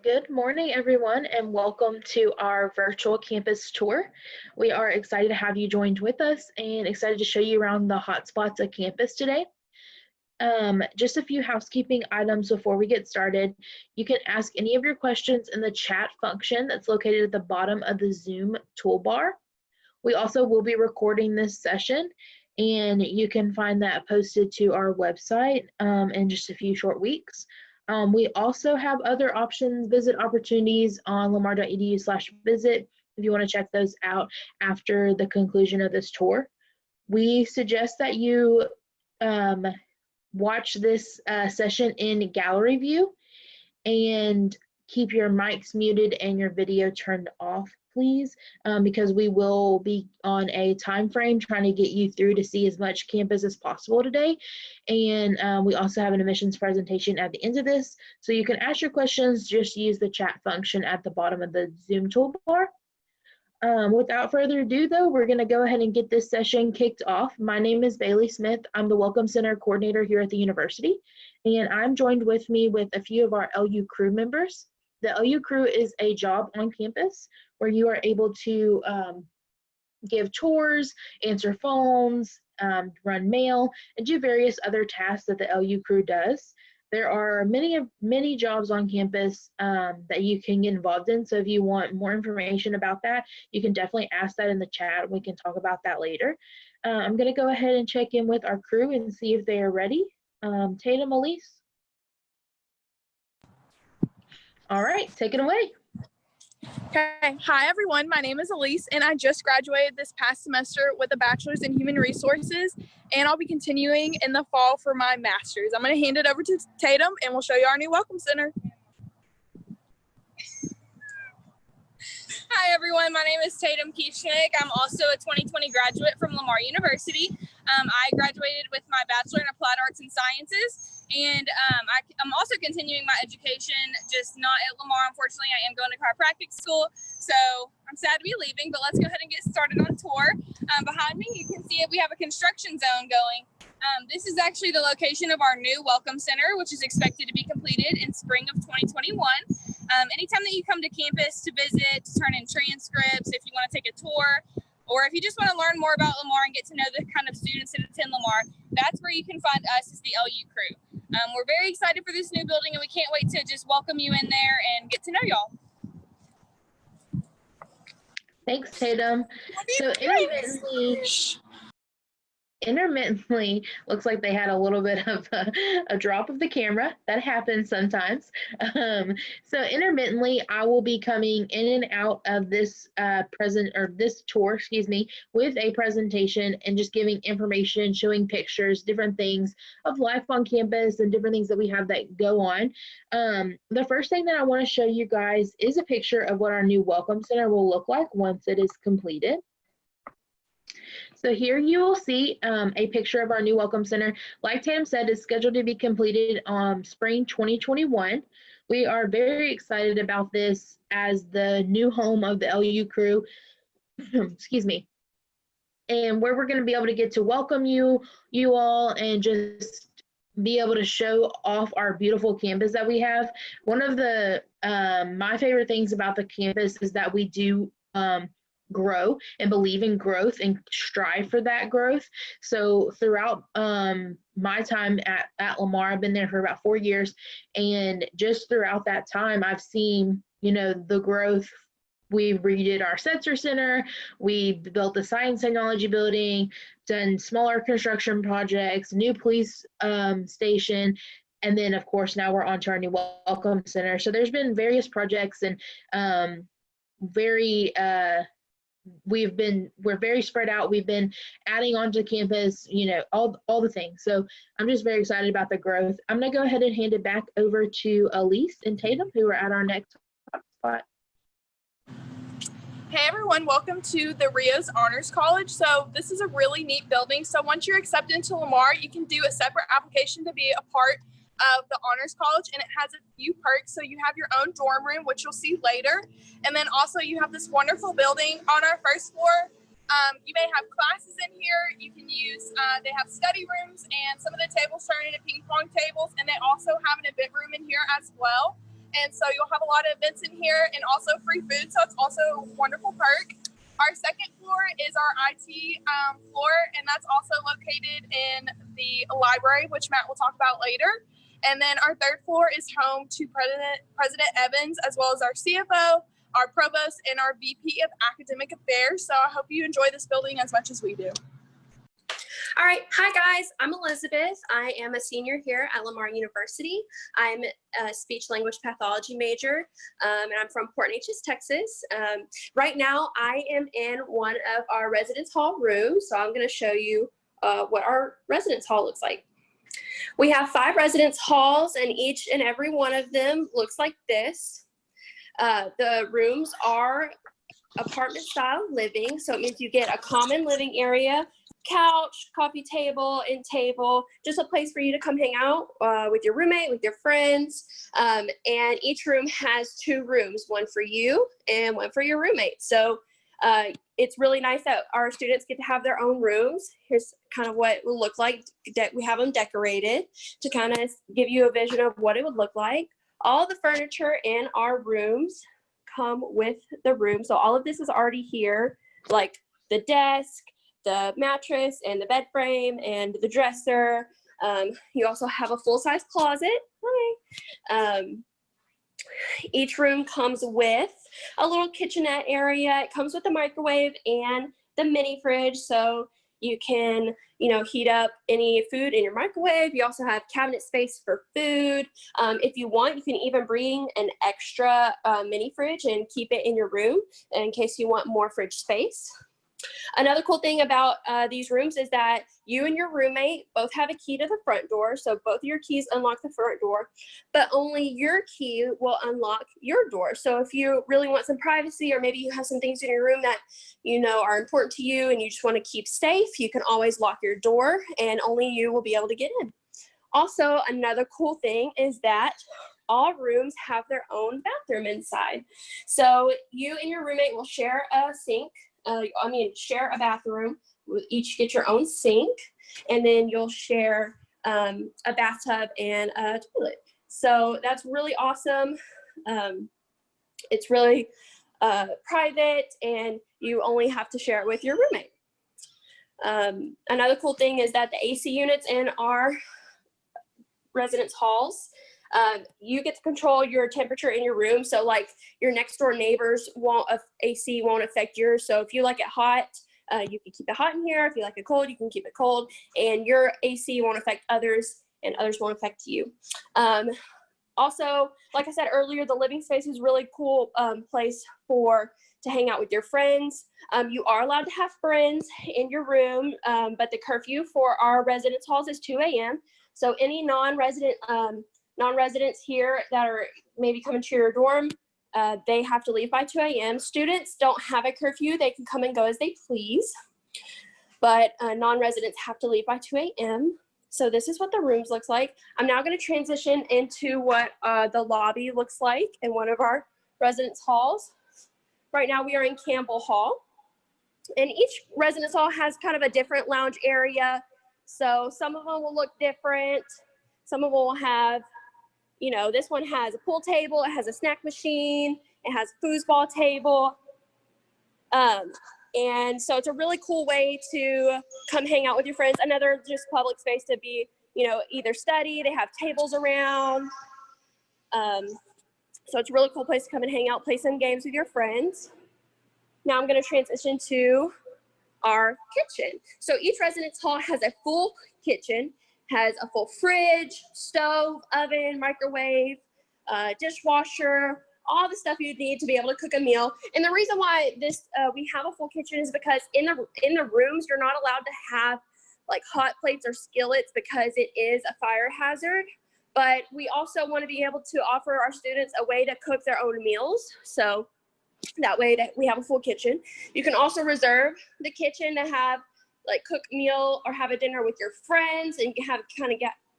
Good morning, everyone, and welcome to our virtual campus tour. We are excited to have you joined with us and excited to show you around the hotspots of campus today. Just a few housekeeping items before we get started. You can ask any of your questions in the chat function that's located at the bottom of the Zoom toolbar. We also will be recording this session, and you can find that posted to our website in just a few short weeks. We also have other options, visit opportunities on lamar.edu/visit if you want to check those out after the conclusion of this tour. We suggest that you watch this session in gallery view and keep your mics muted and your video turned off, please, because we will be on a time frame trying to get you through to see as much campus as possible today. And we also have an admissions presentation at the end of this, so you can ask your questions, just use the chat function at the bottom of the Zoom toolbar. Without further ado, though, we're going to go ahead and get this session kicked off. My name is Bailey Smith. I'm the Welcome Center Coordinator here at the university, and I'm joined with me with a few of our LU crew members. The LU crew is a job on campus where you are able to give tours, answer phones, run mail, and do various other tasks that the LU crew does. There are many jobs on campus that you can get involved in. So if you want more information about that, you can definitely ask that in the chat. We can talk about that later. I'm going to go ahead and check in with our crew and see if they are ready. Tatum, Elise? All right, take it away. Okay. Hi, everyone. My name is Elise, and I just graduated this past semester with a bachelor's in human resources, and I'll be continuing in the fall for my master's. I'm going to hand it over to Tatum, and we'll show you our new Welcome Center. Hi, everyone. My name is Tatum Kiechnick. I'm also a 2020 graduate from Lamar University. I graduated with my Bachelor in Applied Arts and Sciences, and I'm also continuing my education, just not at Lamar. Unfortunately, I am going to chiropractic school, so I'm sad to be leaving, but let's go ahead and get started on tour. Behind me, you can see we have a construction zone going. This is actually the location of our new Welcome Center, which is expected to be completed in spring of 2021. Anytime that you come to campus to visit, to turn in transcripts, if you want to take a tour, or if you just want to learn more about Lamar and get to know the kind of students that attend Lamar, that's where you can find us as the LU crew. We're very excited for this new building, and we can't wait to just welcome you in there and get to know y'all. Thanks, Tatum. So intermittently, looks like they had a little bit of a drop of the camera. That happens sometimes. So intermittently, I will be coming in and out of this this tour, with a presentation and just giving information, showing pictures, different things of life on campus and different things that we have that go on. The first thing that I want to show you guys is a picture of what our new Welcome Center will look like once it is completed. So here you will see a picture of our new Welcome Center. Like Tam said, it's scheduled to be completed spring 2021. We are very excited about this as the new home of the LU crew, excuse me, and where we're going to be able to get to welcome you all and just be able to show off our beautiful campus that we have. One of the my favorite things about the campus is that we do grow and believe in growth and strive for that growth. So throughout my time at Lamar, I've been there for about 4 years, and just throughout that time I've seen the growth. We redid our Setzer Center, we built the Science Technology Building, done smaller construction projects, new police station, and then of course now we're on to our new Welcome Center. So there's been various projects, and we're very spread out. We've been adding on to campus, all the things. So I'm just very excited about the growth. I'm going to go ahead and hand it back over to Elise and Tatum, who are at our next spot. Hey everyone, welcome to the Reaud Honors College. So this is a really neat building. So once you're accepted into Lamar, you can do a separate application to be a part of the Honors College, and it has a few perks. So you have your own dorm room, which you'll see later. And then also you have this wonderful building on our first floor. You may have classes in here. You can use, they have study rooms, and some of the tables turn into ping pong tables. And they also have an event room in here as well. and so you'll have a lot of events in here and also free food, so it's also a wonderful perk. Our second floor is our IT floor, and that's also located in the library, which Matt will talk about later. And then our third floor is home to President Evans, as well as our CFO, our provost, and our VP of Academic Affairs. So I hope you enjoy this building as much as we do. All right, hi guys, I'm Elizabeth. I am a senior here at Lamar University. I'm a speech language pathology major, and I'm from Port Neches, Texas. Right now, I am in one of our residence hall rooms, so I'm going to show you what our residence hall looks like. We have 5 residence halls, and each and every one of them looks like this. The rooms are apartment style living, so it means you get a common living area, couch, coffee table, end table, just a place for you to come hang out with your roommate, with your friends. And each room has 2 rooms, one for you and one for your roommate. So it's really nice that our students get to have their own rooms. Here's kind of what it will look like. We have them decorated to kind of give you a vision of what it would look like. All the furniture in our rooms come with the room. So all of this is already here, like the desk, the mattress, and the bed frame, and the dresser. You also have a full-size closet. Hi. Each room comes with a little kitchenette area. It comes with a microwave and the mini fridge, so you can, heat up any food in your microwave. You also have cabinet space for food. If you want, you can even bring an extra mini fridge and keep it in your room in case you want more fridge space. Another cool thing about these rooms is that you and your roommate both have a key to the front door, so both of your keys unlock the front door, but only your key will unlock your door. So if you really want some privacy, or maybe you have some things in your room that are important to you and you just want to keep safe, you can always lock your door and only you will be able to get in. Also, another cool thing is that all rooms have their own bathroom inside. So you and your roommate will share a sink, share a bathroom. Each get your own sink, and then you'll share a bathtub and a toilet. So that's really awesome. It's really private, and you only have to share it with your roommate. Another cool thing is that the AC units in our residence halls, you get to control your temperature in your room. So like your next door neighbors AC won't affect yours. So if you like it hot, you can keep it hot in here. If you like it cold, you can keep it cold, and your AC won't affect others and others won't affect you. Also, like I said earlier, the living space is really cool place to hang out with your friends. You are allowed to have friends in your room, but the curfew for our residence halls is 2 a.m. So any non-residents here that are maybe coming to your dorm, they have to leave by 2 a.m. Students don't have a curfew. They can come and go as they please, but non-residents have to leave by 2 a.m. So this is what the rooms looks like. I'm now going to transition into what the lobby looks like in one of our residence halls. Right now we are in Campbell Hall, and each residence hall has kind of a different lounge area. So some of them will look different. Some of them will have, this one has a pool table, it has a snack machine, it has a foosball table. And so it's a really cool way to come hang out with your friends. Another just public space to be, either study, they have tables around. So it's a really cool place to come and hang out, play some games with your friends. Now I'm going to transition to our kitchen. So each residence hall has a full kitchen, has a full fridge, stove, oven, microwave, dishwasher, all the stuff you'd need to be able to cook a meal. And the reason why we have a full kitchen is because in the rooms, you're not allowed to have like hot plates or skillets because it is a fire hazard. But we also want to be able to offer our students a way to cook their own meals. So that way that we have a full kitchen. You can also reserve the kitchen to have cook meal or have a dinner with your friends, and you can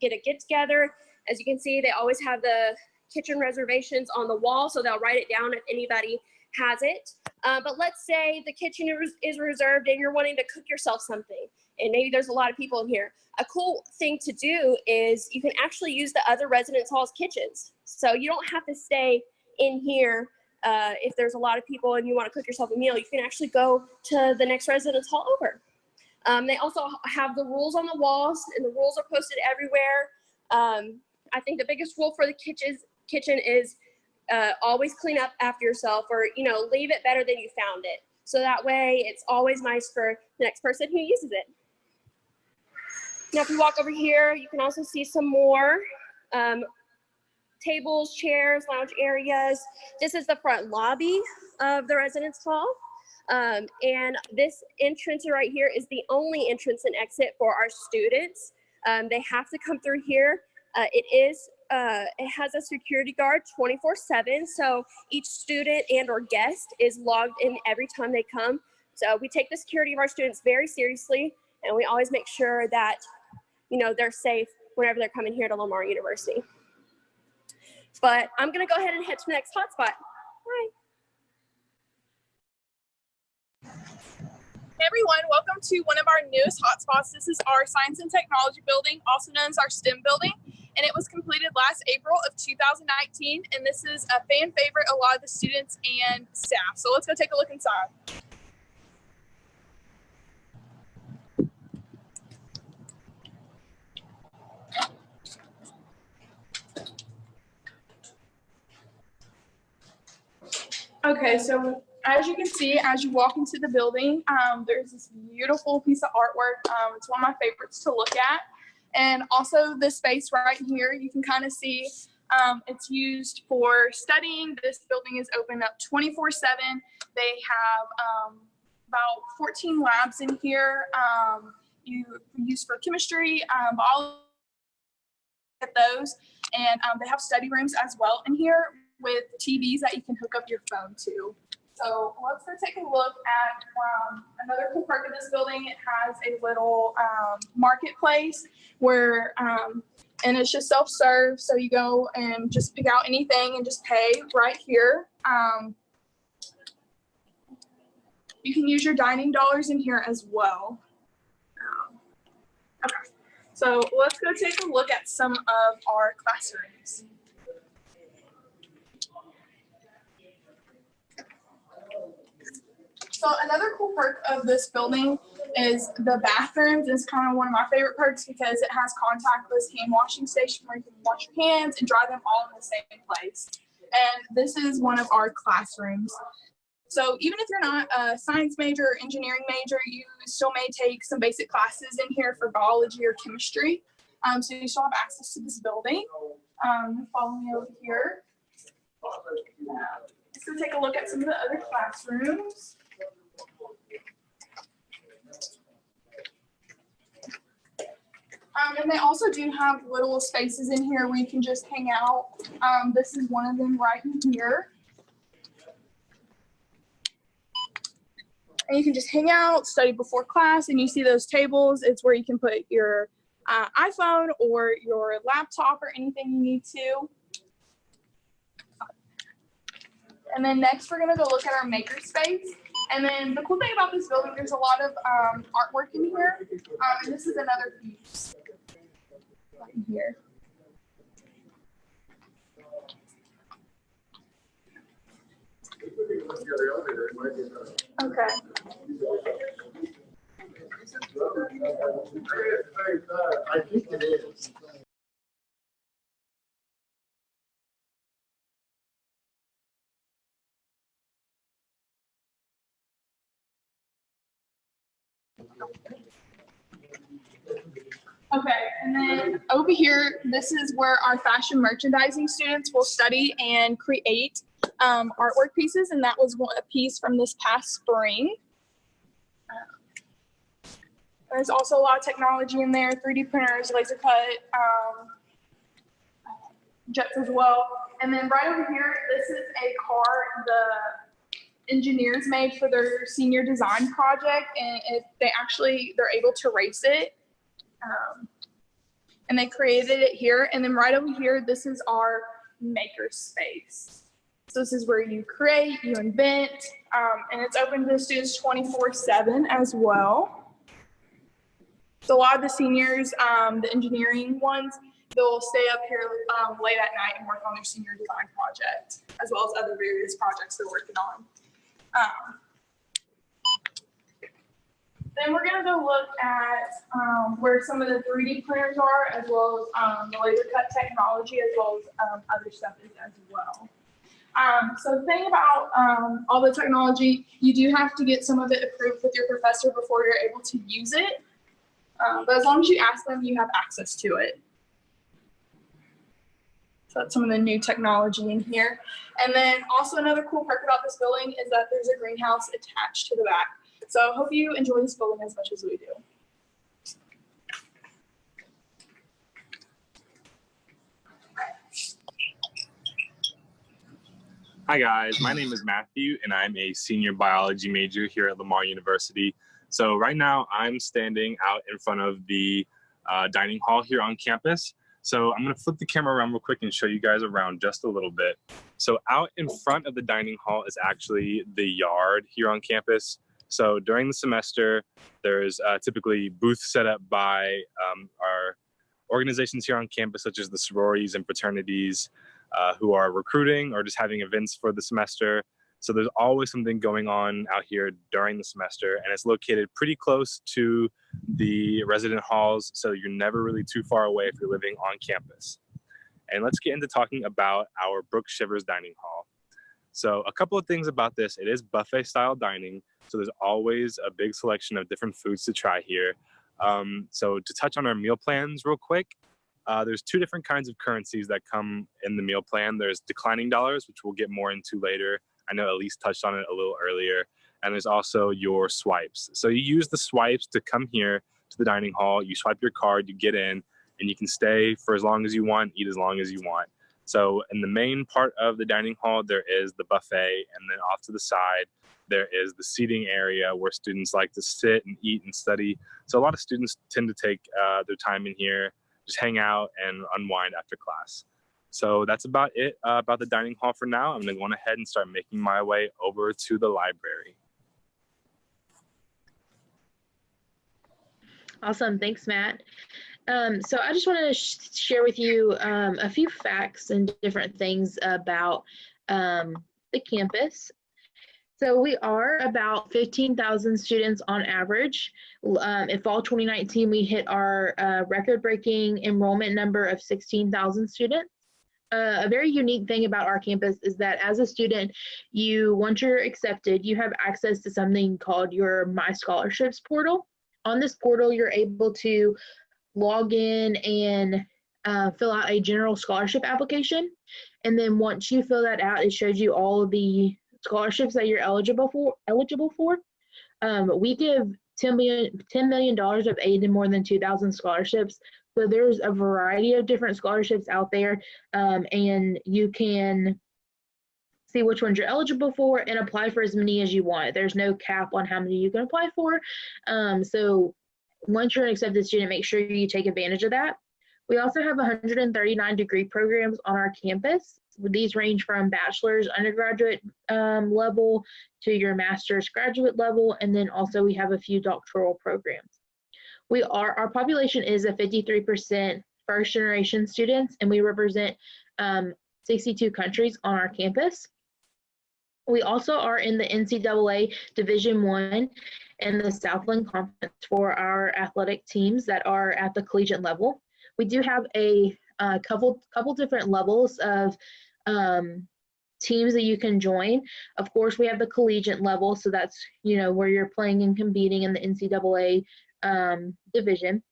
get a get together. As you can see, they always have the kitchen reservations on the wall, so they'll write it down if anybody has it. But let's say the kitchen is reserved and you're wanting to cook yourself something. and maybe there's a lot of people in here. A cool thing to do is you can actually use the other residence halls' kitchens. So you don't have to stay in here if there's a lot of people and you want to cook yourself a meal. You can actually go to the next residence hall over. They also have the rules on the walls, and the rules are posted everywhere. I think the biggest rule for the kitchen is always clean up after yourself, or leave it better than you found it. So that way it's always nice for the next person who uses it. Now if you walk over here, you can also see some more tables, chairs, lounge areas. This is the front lobby of the residence hall. And this entrance right here is the only entrance and exit for our students. They have to come through here. It has a security guard 24/7, so each student and or guest is logged in every time they come. So we take the security of our students very seriously, and we always make sure that they're safe whenever they're coming here to Lamar University. But I'm gonna go ahead and head to the next hotspot. Bye. Hey everyone, welcome to one of our newest hotspots. This is our Science and Technology building, also known as our STEM building, and it was completed last April of 2019, and this is a fan favorite of a lot of the students and staff. So let's go take a look inside. Okay, so as you can see, as you walk into the building, there's this beautiful piece of artwork. It's one of my favorites to look at. And also this space right here, you can kind of see it's used for studying. This building is open up 24/7. They have about 14 labs in here. You use for chemistry, biology, at those. And they have study rooms as well in here with TVs that you can hook up your phone to. So let's go take a look at another cool part of this building. It has a little marketplace where, and it's just self-serve. So you go and just pick out anything and just pay right here. You can use your dining dollars in here as well. Okay, so let's go take a look at some of our classrooms. So another cool perk of this building is the bathrooms. It's kind of one of my favorite perks because it has contactless hand washing station where you can wash your hands and dry them all in the same place. And this is one of our classrooms. So even if you're not a science major or engineering major, you still may take some basic classes in here for biology or chemistry. So you still have access to this building. Follow me over here. Let's go take a look at some of the other classrooms. And they also do have little spaces in here where you can just hang out. This is one of them right in here. And you can just hang out, study before class, and you see those tables. It's where you can put your iPhone or your laptop or anything you need to. And then next we're gonna go look at our maker space. And then the cool thing about this building, there's a lot of artwork in here. And this is another piece right here. Okay. I think it is. Okay, and then over here, this is where our fashion merchandising students will study and create artwork pieces, and that was a piece from this past spring. There's also a lot of technology in there, 3D printers, laser cut, jets as well. And then right over here, this is a car the engineers made for their senior design project, and they're able to race it. And they created it here. And then right over here, this is our maker space. So this is where you create, you invent, and it's open to the students 24/7 as well. So a lot of the seniors, the engineering ones, they'll stay up here late at night and work on their senior design project, as well as other various projects they're working on. Then we're going to go look at where some of the 3D printers are, as well as the laser cut technology, as well as other stuff as well. So the thing about all the technology, you do have to get some of it approved with your professor before you're able to use it. But as long as you ask them, you have access to it. So that's some of the new technology in here. And then also another cool perk about this building is that there's a greenhouse attached to the back. So I hope you enjoy this building as much as we do. Hi guys, my name is Matthew and I'm a senior biology major here at Lamar University. So right now I'm standing out in front of the dining hall here on campus. So I'm gonna flip the camera around real quick and show you guys around just a little bit. So out in front of the dining hall is actually the yard here on campus. So during the semester, there's typically booths set up by our organizations here on campus, such as the sororities and fraternities, who are recruiting or just having events for the semester. So there's always something going on out here during the semester, and it's located pretty close to the resident halls, so you're never really too far away if you're living on campus. And let's get into talking about our Brooke Shivers Dining Hall. So a couple of things about this: it is buffet style dining, so there's always a big selection of different foods to try here. So to touch on our meal plans real quick, there's two different kinds of currencies that come in the meal plan. There's declining dollars, which we'll get more into later. I know Elise touched on it a little earlier. And there's also your swipes. So you use the swipes to come here to the dining hall. You swipe your card, you get in, and you can stay for as long as you want, eat as long as you want. So in the main part of the dining hall, there is the buffet, and then off to the side, there is the seating area where students like to sit and eat and study. So a lot of students tend to take their time in here, just hang out and unwind after class. So that's about it about the dining hall for now. I'm gonna go on ahead and start making my way over to the library. Awesome, thanks, Matt. So I just want to share with you a few facts and different things about the campus. So we are about 15,000 students on average. In fall 2019, we hit our record-breaking enrollment number of 16,000 students. A very unique thing about our campus is that as a student, once you're accepted, you have access to something called your My Scholarships portal. On this portal, you're able to log in and fill out a general scholarship application. And then once you fill that out, it shows you all of the scholarships that you're eligible for. We give $10 million of aid to more than 2,000 scholarships. So there's a variety of different scholarships out there, and you can see which ones you're eligible for and apply for as many as you want. There's no cap on how many you can apply for. So once you're an accepted student, make sure you take advantage of that. We also have 139 degree programs on our campus. These range from bachelor's, undergraduate level to your master's graduate level, and then also we have a few doctoral programs. Our population is a 53% first generation students, and we represent 62 countries on our campus. We also are in the NCAA Division I and the Southland Conference for our athletic teams that are at the collegiate level. We do have a couple different levels of teams that you can join. Of course, we have the collegiate level, so that's where you're playing and competing in the NCAA division.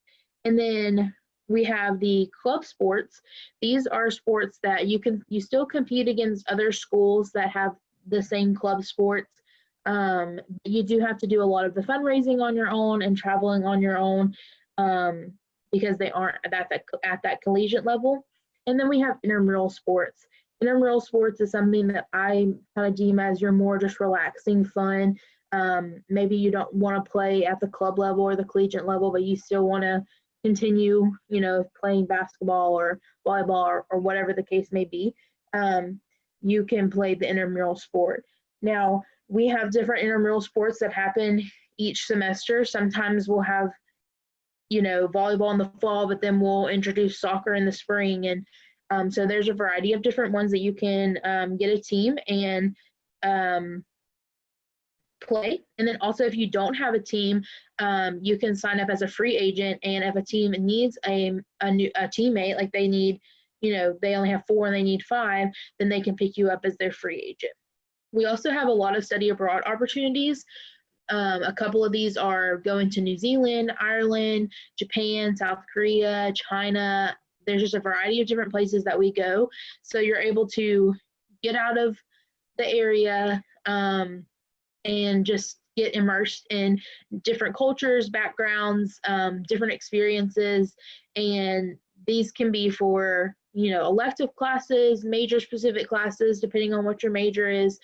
And then we have the club sports. These are sports that you still compete against other schools that have the same club sports. You do have to do a lot of the fundraising on your own and traveling on your own because they aren't at that collegiate level. And then we have intramural sports. Intramural sports is something that I kind of deem as your more just relaxing fun. Maybe you don't want to play at the club level or the collegiate level, but you still want to continue, playing basketball or volleyball or whatever the case may be. You can play the intramural sport. Now, we have different intramural sports that happen each semester. Sometimes we'll have, you know, volleyball in the fall, but then we'll introduce soccer in the spring. And so there's a variety of different ones that you can get a team and play. And then also, if you don't have a team, you can sign up as a free agent. And if a team needs a teammate, like they need, you know, they only have 4 and they need 5, then they can pick you up as their free agent. We also have a lot of study abroad opportunities. A couple of these are going to New Zealand, Ireland, Japan, South Korea, China. There's just a variety of different places that we go. So you're able to get out of the area and just get immersed in different cultures, backgrounds, different experiences. And these can be for, you know, elective classes, major specific classes, depending on what your major is,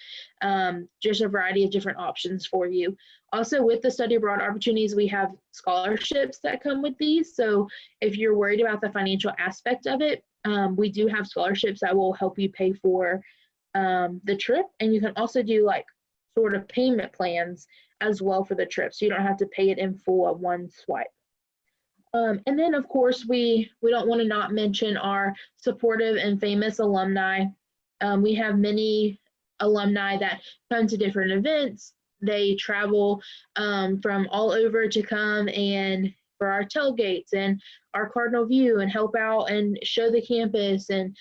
just a variety of different options for you. Also, with the study abroad opportunities, we have scholarships that come with these. So if you're worried about the financial aspect of it, we do have scholarships that will help you pay for the trip. And you can also do like sort of payment plans as well for the trip. So you don't have to pay it in full at one swipe. And then, of course, we don't want to not mention our supportive and famous alumni. We have many alumni that come to different events. They travel from all over to come and for our tailgates and our Cardinal View and help out and show the campus. And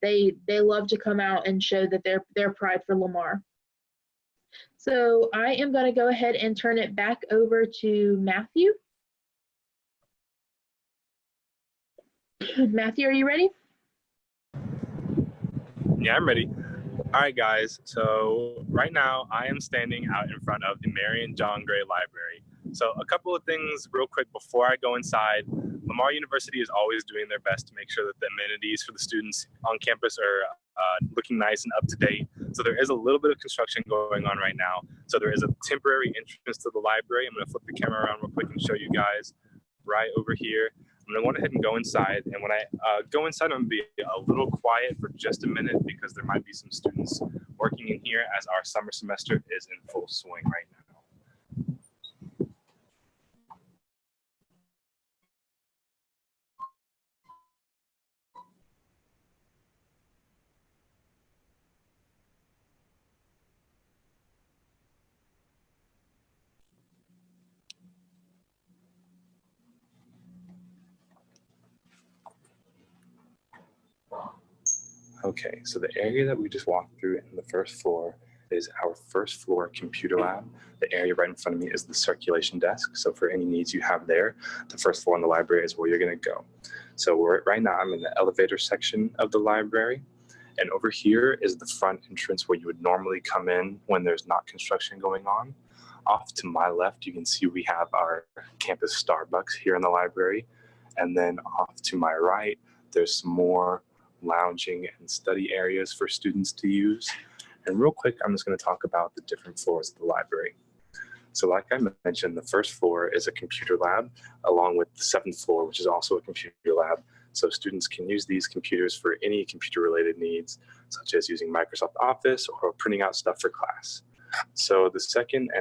they love to come out and show that their pride for Lamar. So I am going to go ahead and turn it back over to Matthew. Matthew, are you ready? Yeah, I'm ready. All right, guys. So right now I am standing out in front of the Marion John Gray Library. So a couple of things real quick before I go inside. Lamar University is always doing their best to make sure that the amenities for the students on campus are looking nice and up to date. So there is a little bit of construction going on right now. So there is a temporary entrance to the library. I'm going to flip the camera around real quick and show you guys right over here. I'm going to go ahead and go inside. And when I go inside, I'm going to be a little quiet for just a minute because there might be some students working in here as our summer semester is in full swing right now. Okay, so the area that we just walked through in the first floor is our first floor computer lab. The area right in front of me is the circulation desk. So for any needs you have there, the first floor in the library is where you're gonna go. So right now I'm in the elevator section of the library. And over here is the front entrance where you would normally come in when there's not construction going on. Off to my left, you can see we have our campus Starbucks here in the library. And then off to my right, there's some more lounging and study areas for students to use. And real quick, I'm just going to talk about the different floors of the library. So like I mentioned, the first floor is a computer lab, along with the 7th floor, which is also a computer lab. So students can use these computers for any computer-related needs, such as using Microsoft Office or printing out stuff for class. So the second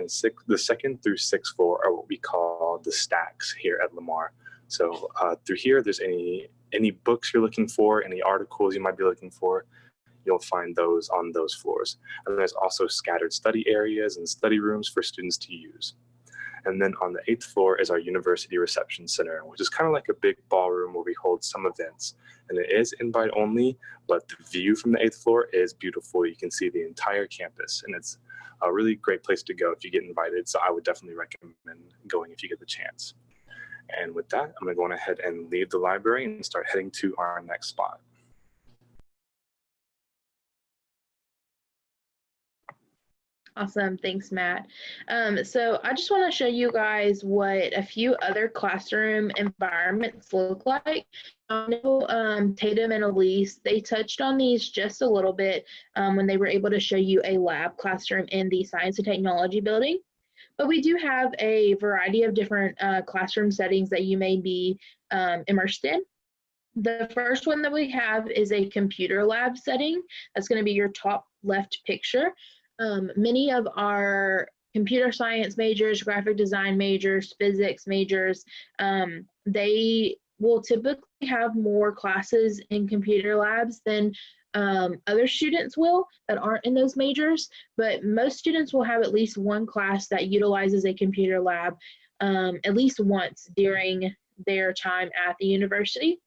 through 6th floor are what we call the stacks here at Lamar. So through here, there's any books you're looking for, any articles you might be looking for, you'll find those on those floors. And there's also scattered study areas and study rooms for students to use. And then on the 8th floor is our University Reception Center, which is kind of like a big ballroom where we hold some events. And it is invite only, but the view from the 8th floor is beautiful. You can see the entire campus, and it's a really great place to go if you get invited. So I would definitely recommend going if you get the chance. And with that, I'm going to go on ahead and leave the library and start heading to our next spot. Awesome. Thanks, Matt. So I just want to show you guys what a few other classroom environments look like. I know Tatum and Elise, they touched on these just a little bit when they were able to show you a lab classroom in the Science and Technology building. But we do have a variety of different classroom settings that you may be immersed in. The first one that we have is a computer lab setting. That's going to be your top left picture. Many of our computer science majors, graphic design majors, physics majors, they will typically have more classes in computer labs than other students will that aren't in those majors, but most students will have at least one class that utilizes a computer lab at least once during their time at the university.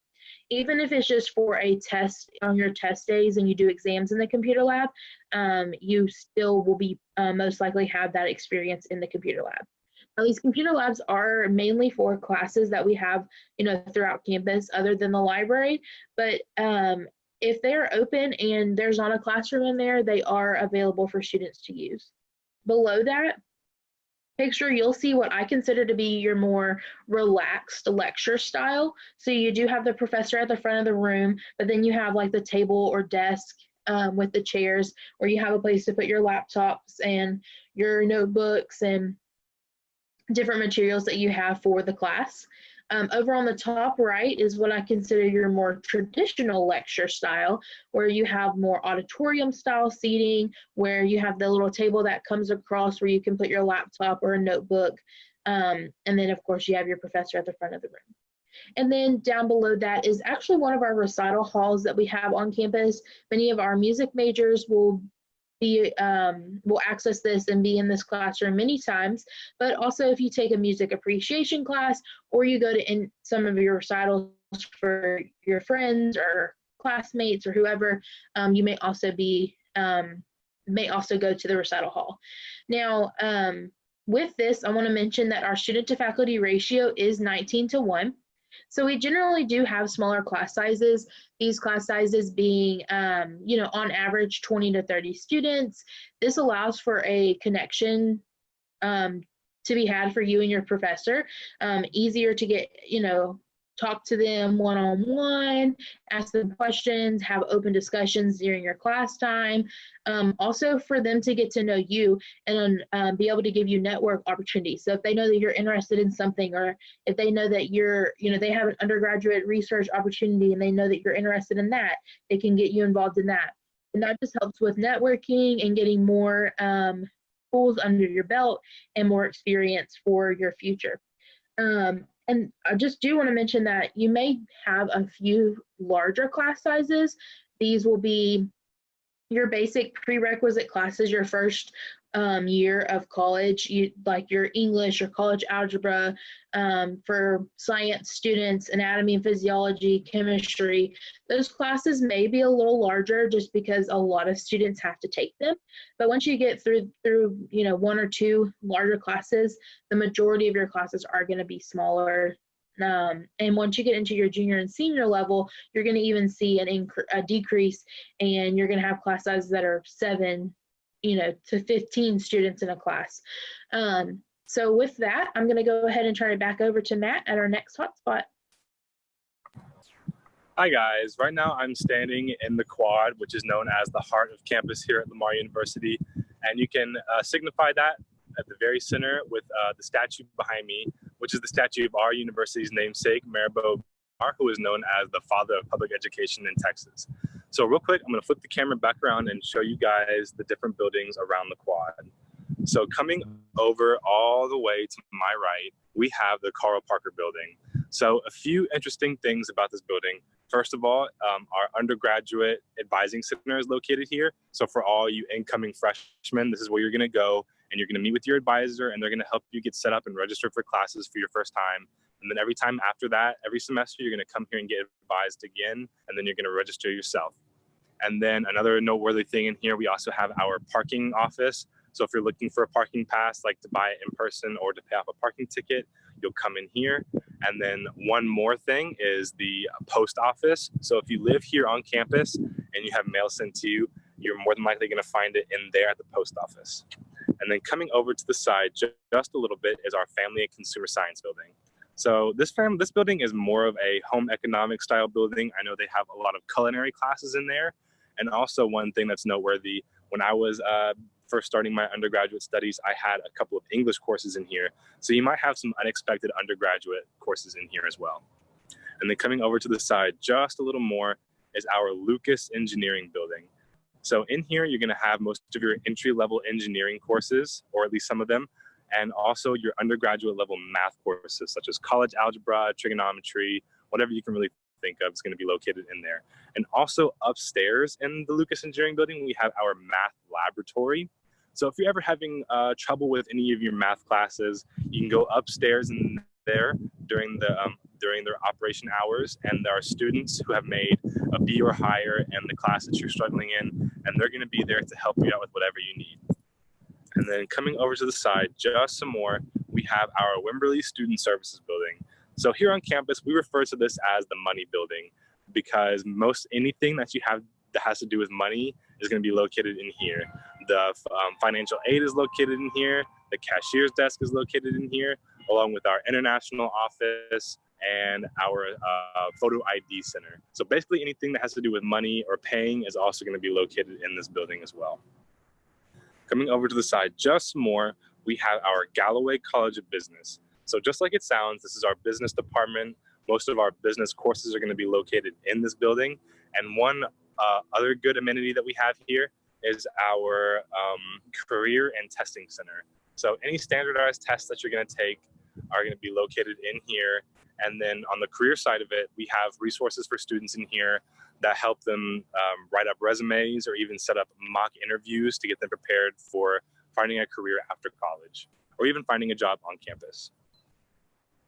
Even if it's just for a test on your test days and you do exams in the computer lab, you still will be most likely have that experience in the computer lab. Now, these computer labs are mainly for classes that we have, throughout campus other than the library, but if they're open and there's not a classroom in there, they are available for students to use. Below that picture, you'll see what I consider to be your more relaxed lecture style. So you do have the professor at the front of the room, but then you have like the table or desk with the chairs where you have a place to put your laptops and your notebooks and different materials that you have for the class. Over on the top right is what I consider your more traditional lecture style, where you have more auditorium style seating, where you have the little table that comes across where you can put your laptop or a notebook. And then of course you have your professor at the front of the room. And then down below that is actually one of our recital halls that we have on campus. Many of our music majors will access this and be in this classroom many times, but also if you take a music appreciation class or you go to some of your recitals for your friends or classmates or whoever, you may also go to the recital hall. Now, with this, I want to mention that our student to faculty ratio is 19:1. So we generally do have smaller class sizes, these class sizes being, on average 20 to 30 students. This allows for a connection to be had for you and your professor, easier to get, talk to them one-on-one, ask them questions, have open discussions during your class time. Also for them to get to know you and be able to give you network opportunities. So if they know that you're interested in something, or if they know that they have an undergraduate research opportunity and they know that you're interested in that, they can get you involved in that. And that just helps with networking and getting more tools under your belt and more experience for your future. And I just do want to mention that you may have a few larger class sizes. These will be your basic prerequisite classes, your first year of college, like your English, your college algebra, for science students, anatomy and physiology, chemistry. Those classes may be a little larger just because a lot of students have to take them. But once you get through one or two larger classes, the majority of your classes are going to be smaller. And once you get into your junior and senior level, you're going to even see a decrease, and you're going to have class sizes that are 7 to 15 students in a class. So with that, I'm going to go ahead and turn it back over to Matt at our next hotspot. Hi guys, right now I'm standing in the quad, which is known as the heart of campus here at Lamar University. And you can signify that at the very center with the statue behind me, which is the statue of our university's namesake, Reaud, who is known as the father of public education in Texas. So real quick, I'm going to flip the camera back around and show you guys the different buildings around the quad. So coming over all the way to my right, we have the Carl Parker building. So a few interesting things about this building. First of all, our undergraduate advising center is located here. So for all you incoming freshmen, this is where you're going to go, and you're going to meet with your advisor, and they're going to help you get set up and register for classes for your first time. And then every time after that, every semester, you're going to come here and get advised again, and then you're going to register yourself. And then another noteworthy thing in here, we also have our parking office. So if you're looking for a parking pass, like to buy it in person or to pay off a parking ticket, you'll come in here. And then one more thing is the post office. So if you live here on campus and you have mail sent to you, you're more than likely going to find it in there at the post office. And then coming over to the side just a little bit is our family and consumer science building. So this building is more of a home economics style building. I know they have a lot of culinary classes in there. And also one thing that's noteworthy, when I was first starting my undergraduate studies, I had a couple of English courses in here. So you might have some unexpected undergraduate courses in here as well. And then coming over to the side just a little more is our Lucas Engineering building. So in here, you're going to have most of your entry-level engineering courses, or at least some of them, and also your undergraduate level math courses, such as college algebra, trigonometry, whatever you can really think of is going to be located in there. And also upstairs in the Lucas Engineering Building, we have our math laboratory. So if you're ever having trouble with any of your math classes, you can go upstairs in there during their operation hours, and there are students who have made a B or higher in the class that you're struggling in, and they're going to be there to help you out with whatever you need. And then coming over to the side, just some more, we have our Wimberley Student Services Building. So here on campus, we refer to this as the money building, because most anything that you have that has to do with money is going to be located in here. The financial aid is located in here. The cashier's desk is located in here, along with our international office and our photo ID center. So basically anything that has to do with money or paying is also going to be located in this building as well. Coming over to the side just more, we have our Galloway College of Business. So just like it sounds, this is our business department. Most of our business courses are going to be located in this building. And one other good amenity that we have here is our career and testing center. So any standardized tests that you're going to take are going to be located in here. And then on the career side of it, we have resources for students in here that help them write up resumes or even set up mock interviews to get them prepared for finding a career after college or even finding a job on campus.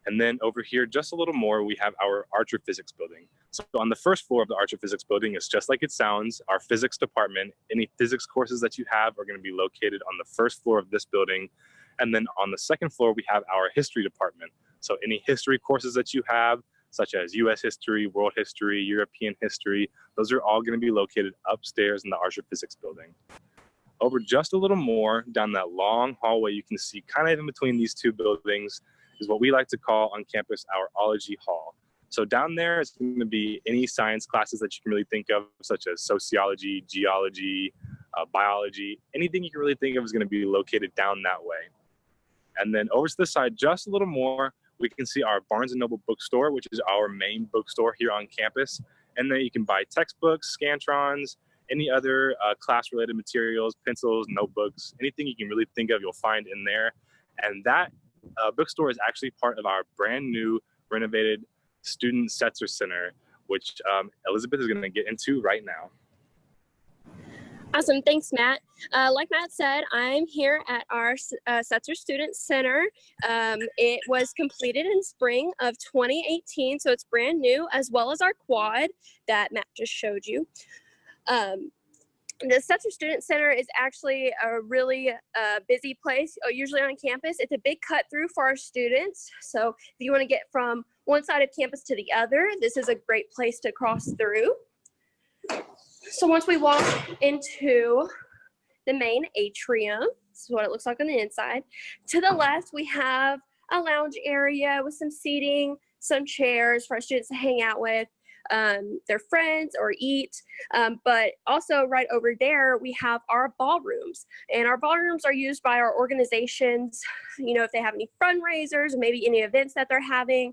And then over here, just a little more, we have our Archer Physics building. So on the first floor of the Archer Physics building, it's just like it sounds, our physics department. Any physics courses that you have are going to be located on the first floor of this building. And then on the second floor, we have our history department. So any history courses that you have, such as US history, world history, European history, those are all going to be located upstairs in the Archer Physics building. Over just a little more down that long hallway, you can see kind of in between these two buildings is what we like to call on campus our ology hall. So down there is going to be any science classes that you can really think of, such as sociology, geology, biology, anything you can really think of is going to be located down that way. And then over to the side, just a little more, we can see our Barnes & Noble bookstore, which is our main bookstore here on campus. And then you can buy textbooks, Scantrons, any other class-related materials, pencils, notebooks, anything you can really think of, you'll find in there. And that bookstore is actually part of our brand new renovated student Setzer Center, which Elizabeth is going to get into right now. Awesome, thanks, Matt. Like Matt said, I'm here at our Setzer Student Center. It was completed in spring of 2018, so it's brand new, as well as our quad that Matt just showed you. The Setzer Student Center is actually a really busy place, usually on campus. It's a big cut through for our students. So if you want to get from one side of campus to the other, this is a great place to cross through. So once we walk into the main atrium, this is what it looks like on the inside. To the left, we have a lounge area with some seating, some chairs for our students to hang out with their friends or eat. But also right over there, we have our ballrooms. And our ballrooms are used by our organizations, you know, if they have any fundraisers, or maybe any events that they're having,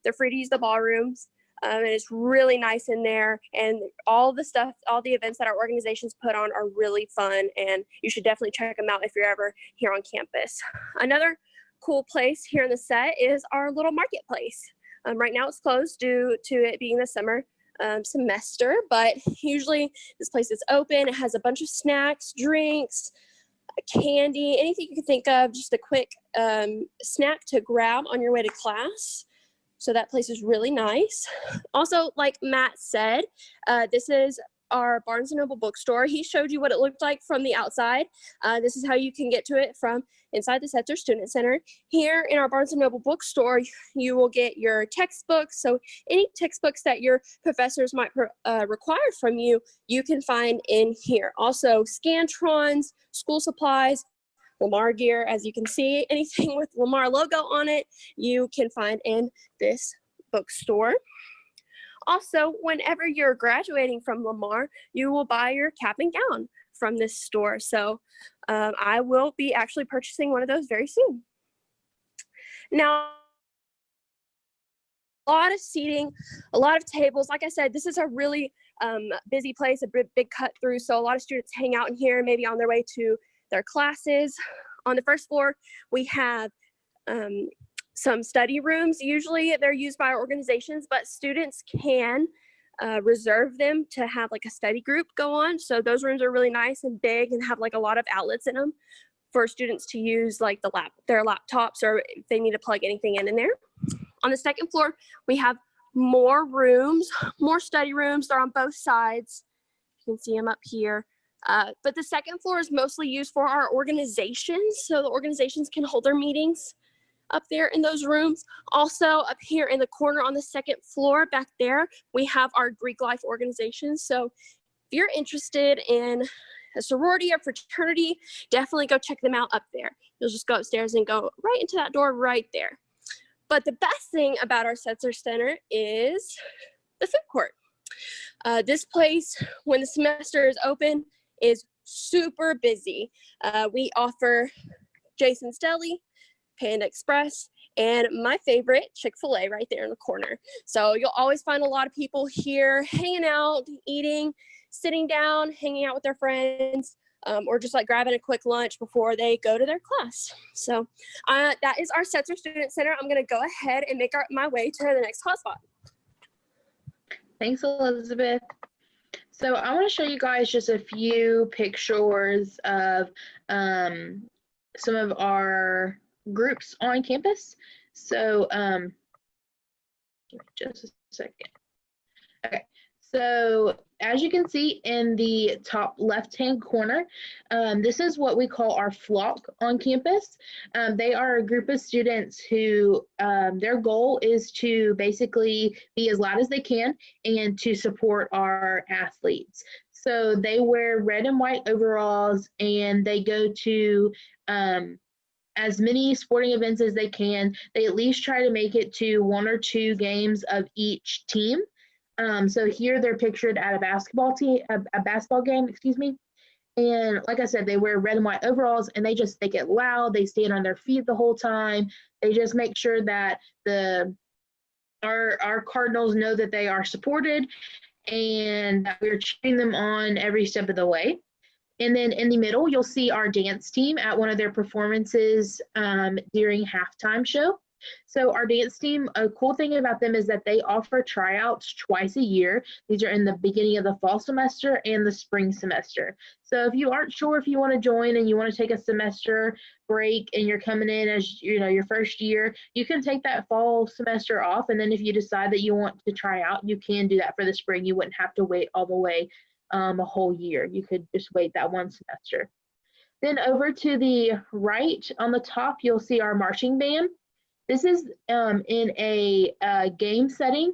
they're free to use the ballrooms. And it's really nice in there, and all the stuff, all the events that our organizations put on are really fun, and you should definitely check them out if you're ever here on campus. Another cool place here in the set is our little marketplace. Right now it's closed due to it being the summer semester, but usually this place is open. It has a bunch of snacks, drinks, candy, anything you can think of, just a quick snack to grab on your way to class. So that place is really nice. Also, like Matt said, this is our Barnes & Noble bookstore. He showed you what it looked like from the outside. This is how you can get to it from inside the Setzer Student Center. Here in our Barnes & Noble bookstore, you will get your textbooks. So any textbooks that your professors might require from you, you can find in here. Also, Scantrons, school supplies, Lamar gear, as you can see, anything with Lamar logo on it, you can find in this bookstore. Also, whenever you're graduating from Lamar, you will buy your cap and gown from this store. So I will be actually purchasing one of those very soon. Now, lot of seating, a lot of tables. Like I said, this is a really busy place, a big cut through. So a lot of students hang out in here, maybe on their way to their classes. On the first floor, we have some study rooms. Usually they're used by our organizations, but students can reserve them to have like a study group go on. So those rooms are really nice and big and have like a lot of outlets in them for students to use, like their laptops, or if they need to plug anything in there. On the second floor, we have more rooms, more study rooms. They're on both sides. You can see them up here. But the second floor is mostly used for our organizations. So the organizations can hold their meetings up there in those rooms. Also up here in the corner on the second floor back there, we have our Greek life organization. So if you're interested in a sorority or fraternity, definitely go check them out up there. You'll just go upstairs and go right into that door right there. But the best thing about our Setzer Center is the food court. This place, when the semester is open, is super busy. We offer Jason's Deli, Panda Express, and my favorite, Chick-fil-A, right there in the corner. So you'll always find a lot of people here hanging out, eating, sitting down, hanging out with their friends, or just like grabbing a quick lunch before they go to their class. So that is our Setzer Student Center. I'm going to go ahead and make my way to the next hotspot. Thanks, Elizabeth. So I want to show you guys just a few pictures of some of our groups on campus. So give me just a second. Okay. So as you can see in the top left-hand corner, this is what we call our flock on campus. They are a group of students who their goal is to basically be as loud as they can and to support our athletes. So they wear red and white overalls and they go to as many sporting events as they can. They at least try to make it to 1 or 2 games of each team. So here they're pictured at a basketball game, excuse me. And like I said, they wear red and white overalls and they get loud. They stand on their feet the whole time. They just make sure that our Cardinals know that they are supported and that we're cheering them on every step of the way. And then in the middle, you'll see our dance team at one of their performances during halftime show. So our dance team, a cool thing about them is that they offer tryouts twice a year. These are in the beginning of the fall semester and the spring semester. So if you aren't sure if you want to join and you want to take a semester break and you're coming in as your first year, you can take that fall semester off. And then if you decide that you want to try out, you can do that for the spring. You wouldn't have to wait all the way a whole year. You could just wait that one semester. Then over to the right on the top, you'll see our marching band. This is in a game setting.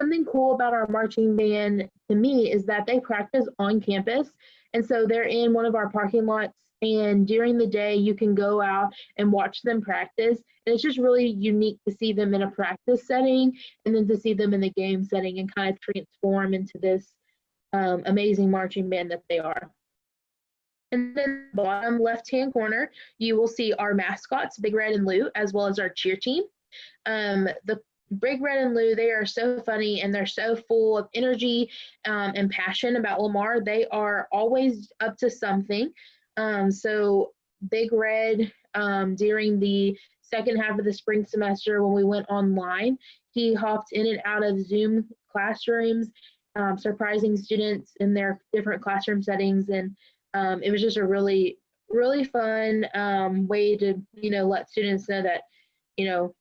Something cool about our marching band to me is that they practice on campus. And so they're in one of our parking lots. And during the day, you can go out and watch them practice. And it's just really unique to see them in a practice setting and then to see them in the game setting and kind of transform into this amazing marching band that they are. And then bottom left-hand corner, you will see our mascots, Big Red and Lou, as well as our cheer team. The Big Red and Lou, they are so funny and they're so full of energy and passion about Lamar. They are always up to something. So Big Red, during the second half of the spring semester when we went online, he hopped in and out of Zoom classrooms, surprising students in their different classroom settings. And it was just a really, really fun way to, let students know that,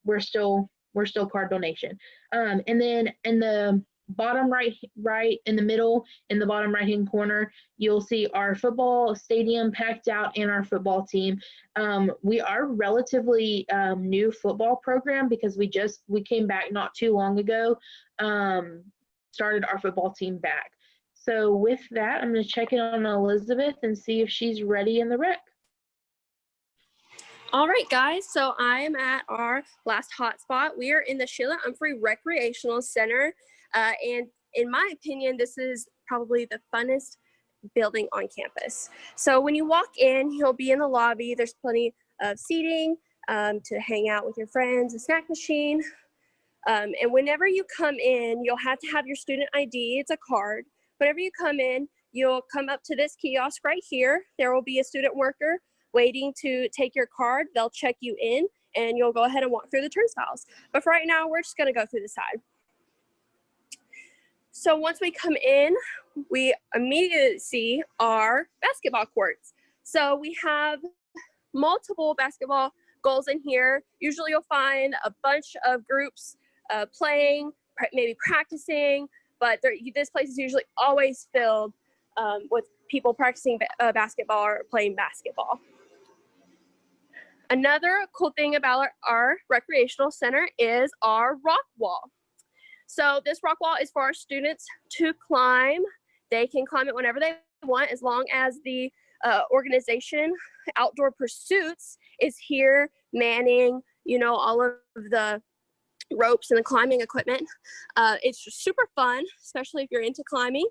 we're still Cardinal Nation. And then in the bottom right in the middle, in the bottom right-hand corner, you'll see our football stadium packed out and our football team. We are relatively new football program because we came back not too long ago, started our football team back. So with that, I'm going to check in on Elizabeth and see if she's ready in the rec. All right, guys, so I am at our last hotspot. We are in the Sheila Umphrey Recreational Center, and in my opinion, this is probably the funnest building on campus. So when you walk in, you'll be in the lobby. There's plenty of seating to hang out with your friends, a snack machine, And whenever you come in, you'll have to have your student ID. It's a card. Whenever you come in, you'll come up to this kiosk right here. There will be a student worker waiting to take your card. They'll check you in, and you'll go ahead and walk through the turnstiles. But for right now, we're just gonna go through the side. So once we come in, we immediately see our basketball courts. So we have multiple basketball goals in here. Usually you'll find a bunch of groups playing, maybe practicing, but this place is usually always filled with people practicing basketball or playing basketball. Another cool thing about our recreational center is our rock wall. So this rock wall is for our students to climb. They can climb it whenever they want, as long as the organization, Outdoor Pursuits, is here manning, you know, all of the ropes and the climbing equipment. It's super fun, especially if you're into climbing.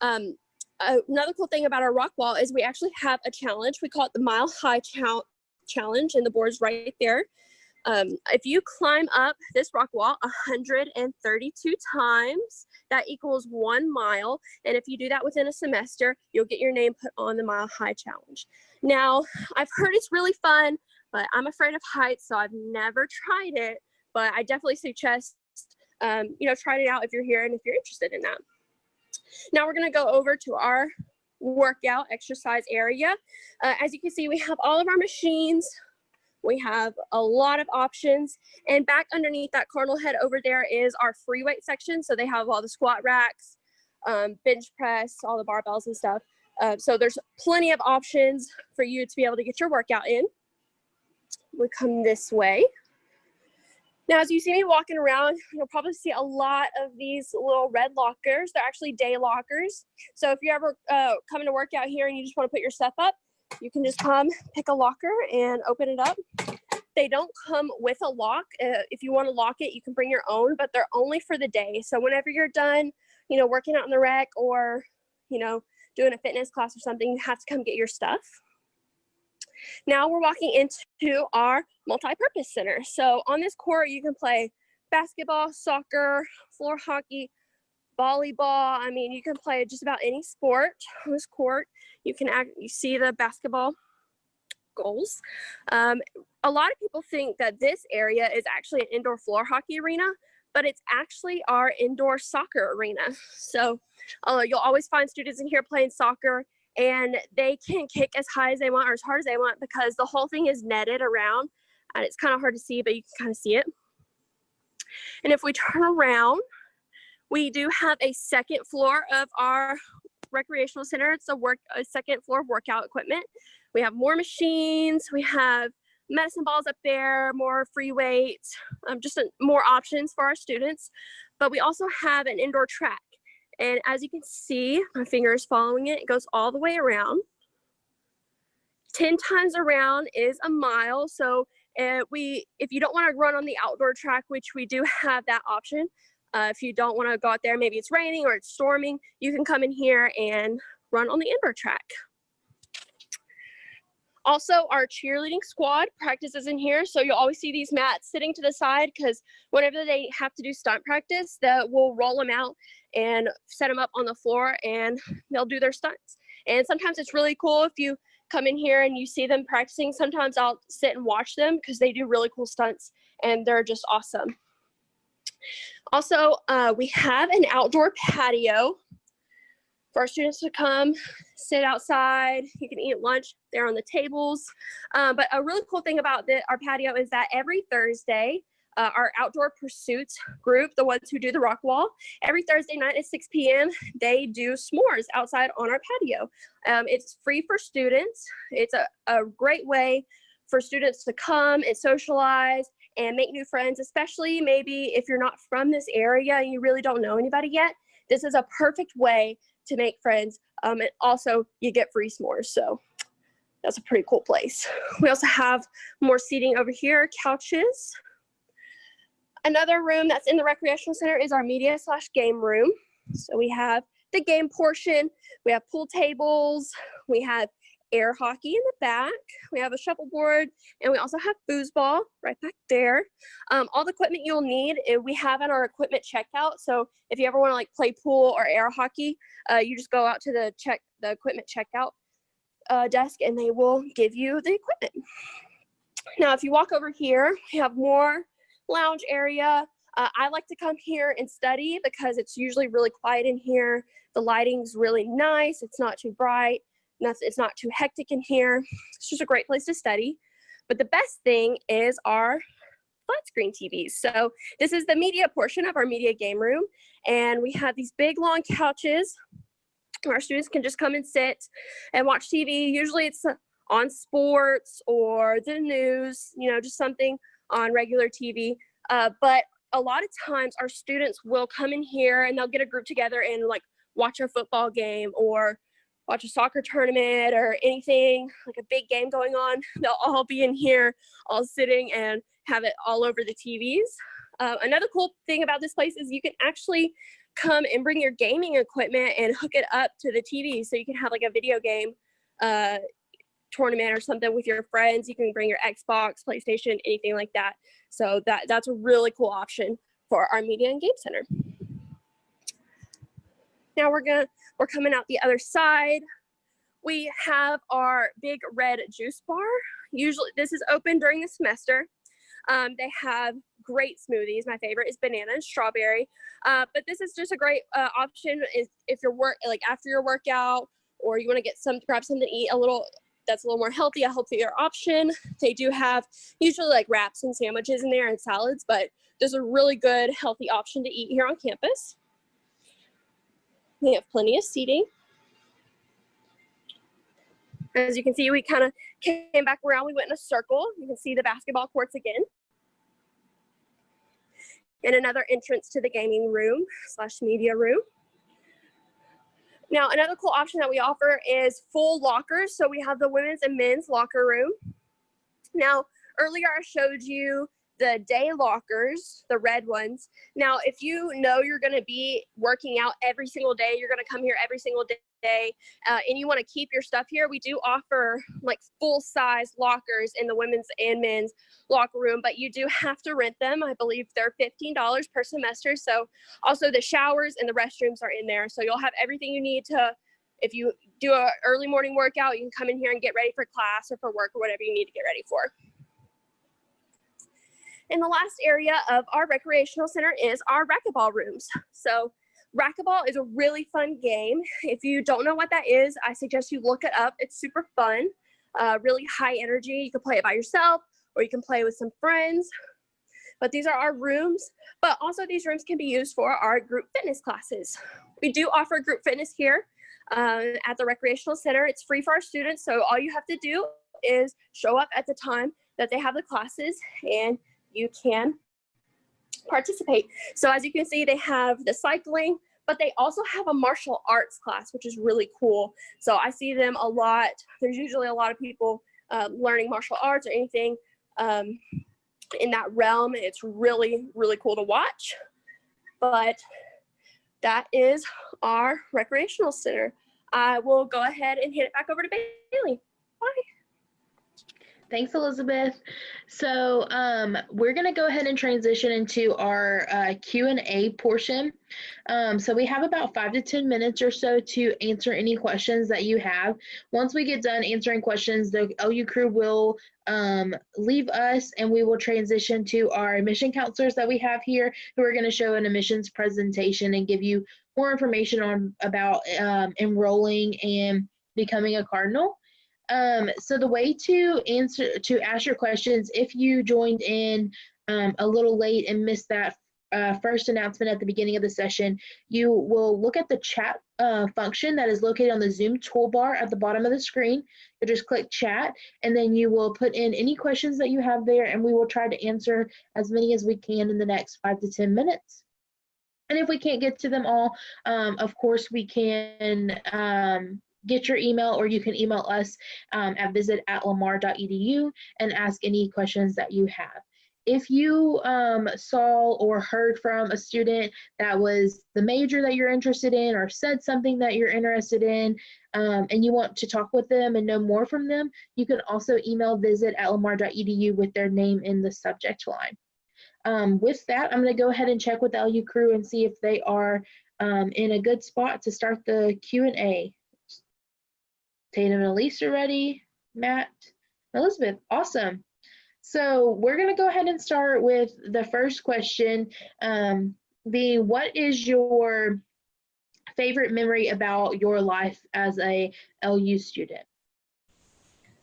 Another cool thing about our rock wall is we actually have a challenge. We call it the Mile High Challenge, and the board's right there. If you climb up this rock wall 132 times, that equals 1 mile. And if you do that within a semester, you'll get your name put on the Mile High Challenge. Now, I've heard it's really fun, but I'm afraid of heights, so I've never tried it. But I definitely suggest, you know, trying it out if you're here and if you're interested in that. Now we're going to go over to our workout exercise area. As you can see, we have all of our machines. We have a lot of options, and back underneath that cardinal head over there is our free weight section. So they have all the squat racks, bench press, all the barbells and stuff. So there's plenty of options for you to be able to get your workout in. We come this way. Now, as you see me walking around, you'll probably see a lot of these little red lockers. They're actually day lockers. So if you're ever coming to work out here and you just want to put your stuff up, you can just come pick a locker and open it up. They don't come with a lock. If you want to lock it, you can bring your own, but they're only for the day. So whenever you're done, you know, working out in the rec or, you know, doing a fitness class or something, you have to come get your stuff. Now we're walking into our multi-purpose center. So on this court, you can play basketball, soccer, floor hockey, volleyball. I mean, you can play just about any sport on this court. You see the basketball goals. A lot of people think that this area is actually an indoor floor hockey arena, but it's actually our indoor soccer arena. So you'll always find students in here playing soccer, and they can kick as high as they want or as hard as they want because the whole thing is netted around, and it's kind of hard to see, but you can kind of see it. And if we turn around, we do have a second floor of our recreational center. It's a second floor of workout equipment. We have more machines. We have medicine balls up there, more free weights, more options for our students. But we also have an indoor track. And as you can see, my finger is following it. It goes all the way around. 10 times around is a mile. So if you don't want to run on the outdoor track, which we do have that option, if you don't want to go out there, maybe it's raining or it's storming, you can come in here and run on the indoor track. Also, our cheerleading squad practices in here. So you'll always see these mats sitting to the side because whenever they have to do stunt practice, we'll roll them out and set them up on the floor and they'll do their stunts. And sometimes it's really cool if you come in here and you see them practicing. Sometimes I'll sit and watch them because they do really cool stunts and they're just awesome. Also, we have an outdoor patio for our students to come sit outside. You can eat lunch there on the tables. But a really cool thing about our patio is that every Thursday, our Outdoor Pursuits group, the ones who do the rock wall, every Thursday night at 6 p.m., they do s'mores outside on our patio. It's free for students. It's a great way for students to come and socialize and make new friends, especially maybe if you're not from this area and you really don't know anybody yet. This is a perfect way to make friends, and also you get free s'mores, so that's a pretty cool place. We also have more seating over here, couches. Another room that's in the recreational center is our media/game room. So we have the game portion, we have pool tables, we have air hockey in the back. We have a shuffleboard, and we also have foosball right back there. All the equipment you'll need, we have at our equipment checkout. So if you ever want to like play pool or air hockey, you just go out to the equipment checkout desk, and they will give you the equipment. Now, if you walk over here, we have more lounge area. I like to come here and study because it's usually really quiet in here. The lighting's really nice. It's not too bright. It's not too hectic in here. It's just a great place to study. But the best thing is our flat screen TVs. So this is the media portion of our media game room. And we have these big long couches where our students can just come and sit and watch TV. Usually it's on sports or the news, you know, just something on regular TV. But a lot of times our students will come in here and they'll get a group together and like watch a football game or watch a soccer tournament or anything, like a big game going on. They'll all be in here, all sitting and have it all over the TVs. Another cool thing about this place is you can actually come and bring your gaming equipment and hook it up to the TV. So you can have like a video game tournament or something with your friends. You can bring your Xbox, PlayStation, anything like that. So that's a really cool option for our media and game center. Now we're coming out the other side. We have our big red juice bar. Usually this is open during the semester. They have great smoothies. My favorite is banana and strawberry. But this is just a great option if you're like after your workout, or you want to grab something to eat that's a little more healthy, a healthier option. They do have usually like wraps and sandwiches in there and salads, but there's a really good healthy option to eat here on campus. They have plenty of seating. As you can see, we kind of came back around. We went in a circle. You can see the basketball courts again. And another entrance to the gaming room / media room. Now, another cool option that we offer is full lockers. So we have the women's and men's locker room. Now, earlier I showed you the day lockers, the red ones. Now, if you know you're going to be working out every single day, you're going to come here every single day, and you want to keep your stuff here, we do offer like full-size lockers in the women's and men's locker room, but you do have to rent them. I believe they're $15 per semester. So also the showers and the restrooms are in there. So you'll have everything you need to, if you do an early morning workout, you can come in here and get ready for class or for work or whatever you need to get ready for. And the last area of our recreational center is our racquetball rooms. So racquetball is a really fun game. If you don't know what that is, I suggest you look it up. It's super fun, really high energy. You can play it by yourself or you can play with some friends. But these are our rooms, but also these rooms can be used for our group fitness classes. We do offer group fitness here at the recreational center. It's free for our students, so all you have to do is show up at the time that they have the classes and you can participate. So as you can see, they have the cycling, but they also have a martial arts class, which is really cool. So I see them a lot. There's usually a lot of people learning martial arts or anything in that realm. It's really, really cool to watch. But that is our recreational center. I will go ahead and hand it back over to Bailey. Bye. Thanks, Elizabeth. So we're going to go ahead and transition into our Q&A portion. So we have about 5 to 10 minutes or so to answer any questions that you have. Once we get done answering questions, the OU crew will leave us and we will transition to our admission counselors that we have here who are going to show an admissions presentation and give you more information about enrolling and becoming a Cardinal. So the way to ask your questions, if you joined in a little late and missed that first announcement at the beginning of the session, you will look at the chat function that is located on the Zoom toolbar at the bottom of the screen. You'll just click chat, and then you will put in any questions that you have there, and we will try to answer as many as we can in the next 5 to 10 minutes. And if we can't get to them all, of course, we can get your email, or you can email us at visit@lamar.edu and ask any questions that you have. if you saw or heard from a student that was the major that you're interested in or said something that you're interested in, and you want to talk with them and know more from them, you can also email visit@lamar.edu with their name in the subject line. With that, I'm going to go ahead and check with the LU crew and see if they are in a good spot to start the Q&A. Tatum and Elise are ready. Matt, Elizabeth, awesome. So we're going to go ahead and start with the first question, being what is your favorite memory about your life as a LU student?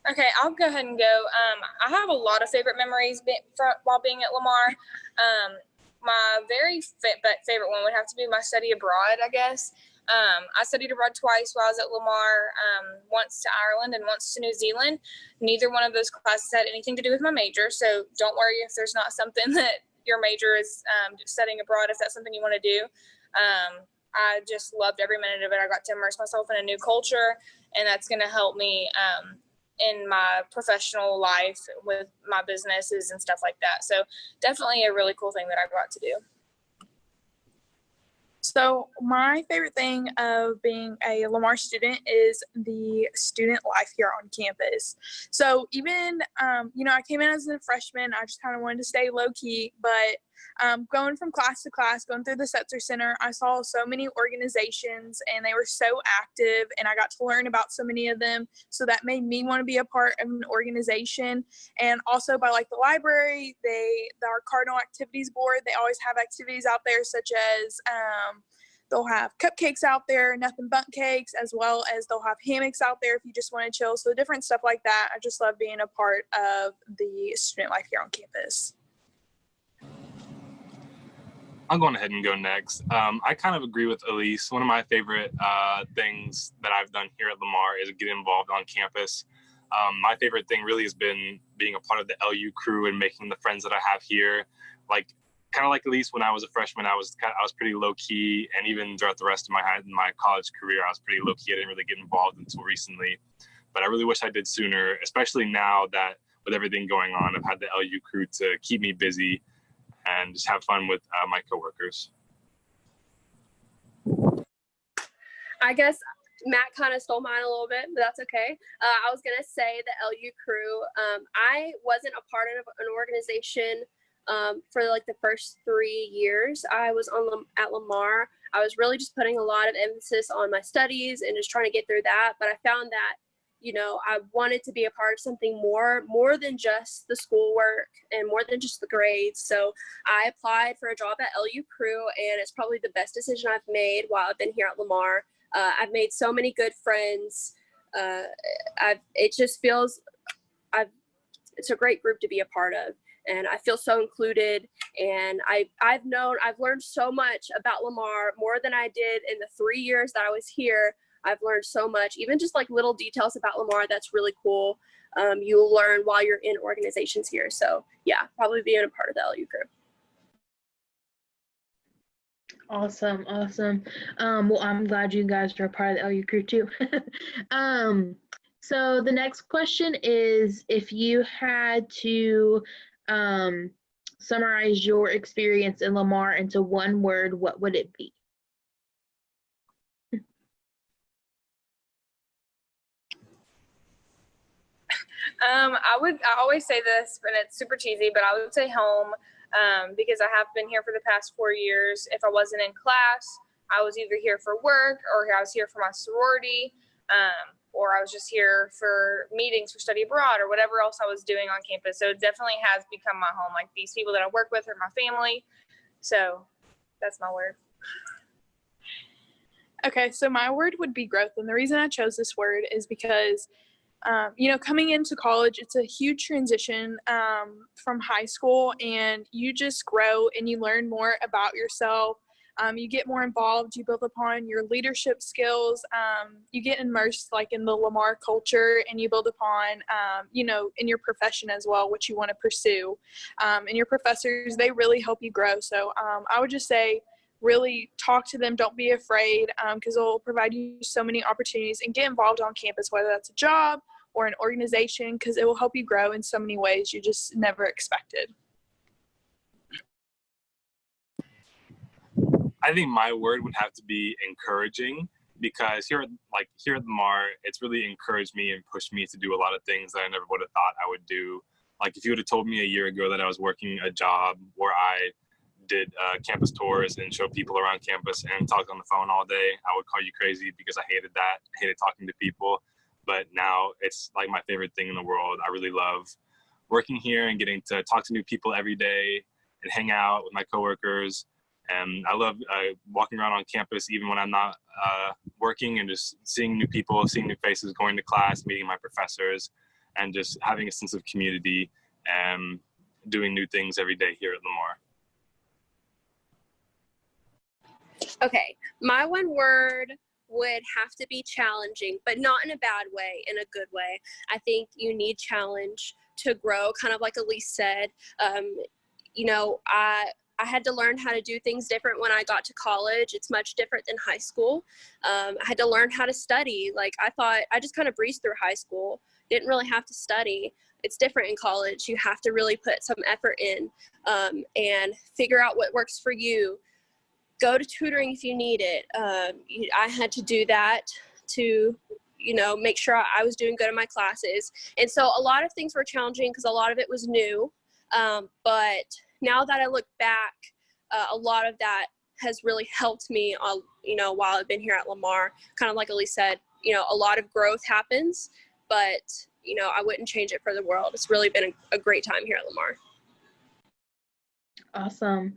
Okay, I'll go ahead and go. I have a lot of favorite memories while being at Lamar. My very favorite one would have to be my study abroad, I guess. I studied abroad twice while I was at Lamar, once to Ireland and once to New Zealand. Neither one of those classes had anything to do with my major, so don't worry if there's not something that your major is studying abroad, if that's something you want to do. I just loved every minute of it. I got to immerse myself in a new culture, and that's going to help me in my professional life with my businesses and stuff like that. So definitely a really cool thing that I got to do. So my favorite thing of being a Lamar student is the student life here on campus. So even, I came in as a freshman, I just kind of wanted to stay low key, but going from class to class, going through the Setzer Center, I saw so many organizations and they were so active and I got to learn about so many of them. So that made me want to be a part of an organization. And also by the library, our Cardinal Activities Board, they always have activities out there such as they'll have cupcakes out there, nothing but cakes, as well as they'll have hammocks out there if you just want to chill. So different stuff like that. I just love being a part of the student life here on campus. I'll go ahead and go next. I kind of agree with Elise. One of my favorite things that I've done here at Lamar is get involved on campus. My favorite thing really has been being a part of the LU crew and making the friends that I have here. Kind of like Elise, when I was a freshman, I was pretty low key, and even throughout the rest of my college career, I was pretty low key. I didn't really get involved until recently, but I really wish I did sooner. Especially now that with everything going on, I've had the LU crew to keep me busy and just have fun with my coworkers. I guess Matt kind of stole mine a little bit, but that's okay. I was going to say the LU crew. I wasn't a part of an organization for the first 3 years I was at Lamar. I was really just putting a lot of emphasis on my studies and just trying to get through that. But I found that, I wanted to be a part of something more than just the schoolwork and more than just the grades. So I applied for a job at LU crew, and it's probably the best decision I've made while I've been here at Lamar. I've made so many good friends. It's a great group to be a part of. And I feel so included, and I've learned so much about Lamar, more than I did in the 3 years that I was here. I've learned so much, even just little details about Lamar that's really cool. You'll learn while you're in organizations here. So yeah, probably being a part of the LU crew. Awesome. Well, I'm glad you guys are a part of the LU crew too. So the next question is, if you had to summarize your experience in Lamar into one word, what would it be? I always say this, and it's super cheesy, but I would say home, because I have been here for the past 4 years. If I wasn't in class, I was either here for work, or I was here for my sorority, or I was just here for meetings for study abroad, or whatever else I was doing on campus. So it definitely has become my home. These people that I work with are my family. So that's my word. Okay, so my word would be growth. And the reason I chose this word is because, coming into college, it's a huge transition from high school, and you just grow and you learn more about yourself. You get more involved, you build upon your leadership skills, you get immersed in the Lamar culture, and you build upon, in your profession as well, what you want to pursue. And your professors, they really help you grow. So I would just say, really talk to them. Don't be afraid, because they'll provide you so many opportunities, and get involved on campus, whether that's a job or an organization, because it will help you grow in so many ways you just never expected. I think my word would have to be encouraging, because here at Lamar, it's really encouraged me and pushed me to do a lot of things that I never would have thought I would do. Like if you would have told me a year ago that I was working a job where I did campus tours and showed people around campus and talked on the phone all day, I would call you crazy, because I hated that. I hated talking to people. But now it's like my favorite thing in the world. I really love working here and getting to talk to new people every day and hang out with my coworkers. And I love walking around on campus even when I'm not working, and just seeing new people, seeing new faces, going to class, meeting my professors, and just having a sense of community and doing new things every day here at Lamar. Okay, my one word would have to be challenging, but not in a bad way, in a good way. I think you need challenge to grow, kind of like Elise said. You know, I had to learn how to do things different when I got to college. It's much different than high school. I had to learn how to study. Like I thought I just kind of breezed through high school, didn't really have to study. It's different in college. You have to really put some effort in and figure out what works for you. Go to tutoring if you need it. I had to do that to, you know, make sure I was doing good in my classes. And so a lot of things were challenging because a lot of it was new. But now that I look back, a lot of that has really helped me, you know, while I've been here at Lamar. Kind of like Elise said, you know, a lot of growth happens, but, you know, I wouldn't change it for the world. It's really been a great time here at Lamar. Awesome.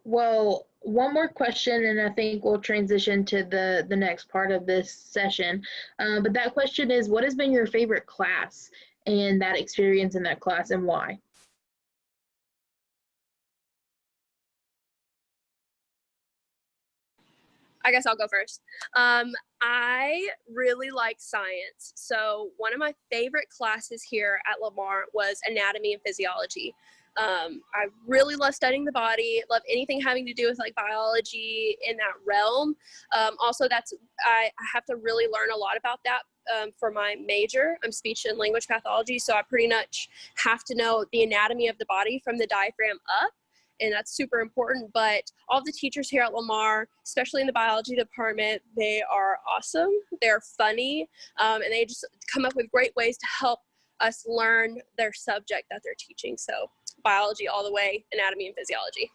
Well, one more question, and I think we'll transition to the next part of this session. But that question is, what has been your favorite class and that experience in that class, and why? I guess I'll go first. I really like science. So one of my favorite classes here at Lamar was anatomy and physiology. I really love studying the body, love anything having to do with like biology in that realm. Also, I have to really learn a lot about that for my major. I'm speech and language pathology, so I pretty much have to know the anatomy of the body from the diaphragm up. And that's super important. But all the teachers here at Lamar, especially in the biology department, they are awesome. They're funny, and they just come up with great ways to help us learn their subject that they're teaching. So biology all the way, anatomy and physiology.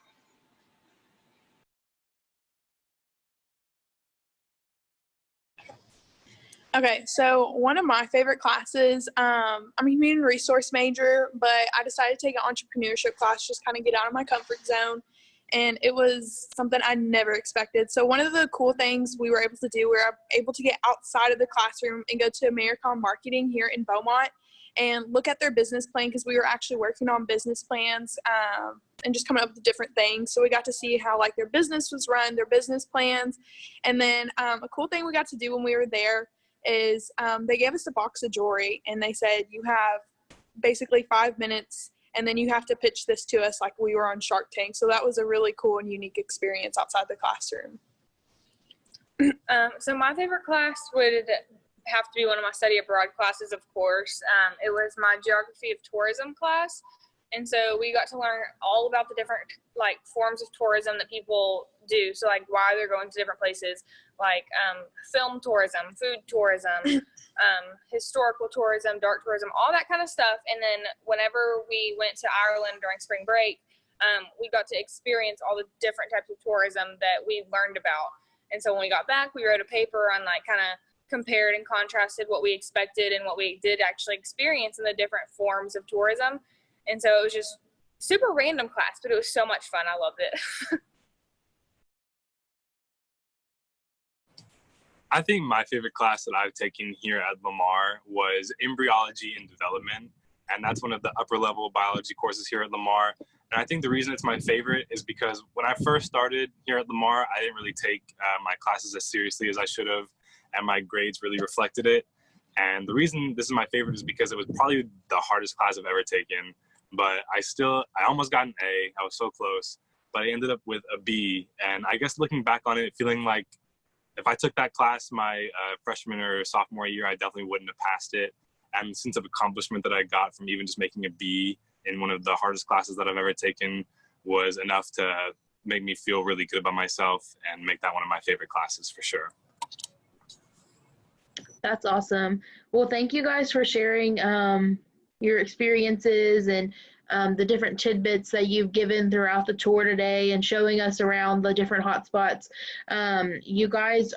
Okay, so one of my favorite classes, I'm a human resource major, but I decided to take an entrepreneurship class, just kind of get out of my comfort zone, and it was something I never expected. So one of the cool things we were able to do, we were able to get outside of the classroom and go to Americom Marketing here in Beaumont and look at their business plan, because we were actually working on business plans and just coming up with different things. So we got to see how like their business was run, their business plans. And then a cool thing we got to do when we were there is they gave us a box of jewelry, and they said, you have basically 5 minutes, and then you have to pitch this to us like we were on Shark Tank. So that was a really cool and unique experience outside the classroom. So my favorite class would have to be one of my study abroad classes, of course. It was my geography of tourism class. And so we got to learn all about the different like forms of tourism that people do. So like why they're going to different places, like film tourism, food tourism, historical tourism, dark tourism, all that kind of stuff. And then whenever we went to Ireland during spring break, we got to experience all the different types of tourism that we learned about. And so when we got back, we wrote a paper on like kind of compared and contrasted what we expected and what we did actually experience in the different forms of tourism. And so it was just super random class, but it was so much fun. I loved it. I think my favorite class that I've taken here at Lamar was embryology and development. And that's one of the upper level biology courses here at Lamar. And I think the reason it's my favorite is because when I first started here at Lamar, I didn't really take my classes as seriously as I should have, and my grades really reflected it. And the reason this is my favorite is because it was probably the hardest class I've ever taken. But I almost got an A. I was so close, but I ended up with a B. And I guess looking back on it, feeling like if I took that class my freshman or sophomore year, I definitely wouldn't have passed it. And the sense of accomplishment that I got from even just making a B in one of the hardest classes that I've ever taken was enough to make me feel really good about myself and make that one of my favorite classes for sure. That's awesome. Well, thank you guys for sharing your experiences and the different tidbits that you've given throughout the tour today and showing us around the different hotspots. You guys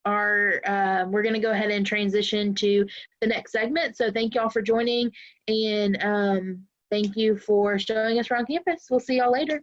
we're going to go ahead and transition to the next segment. So thank y'all for joining, and thank you for showing us around campus. We'll see y'all later.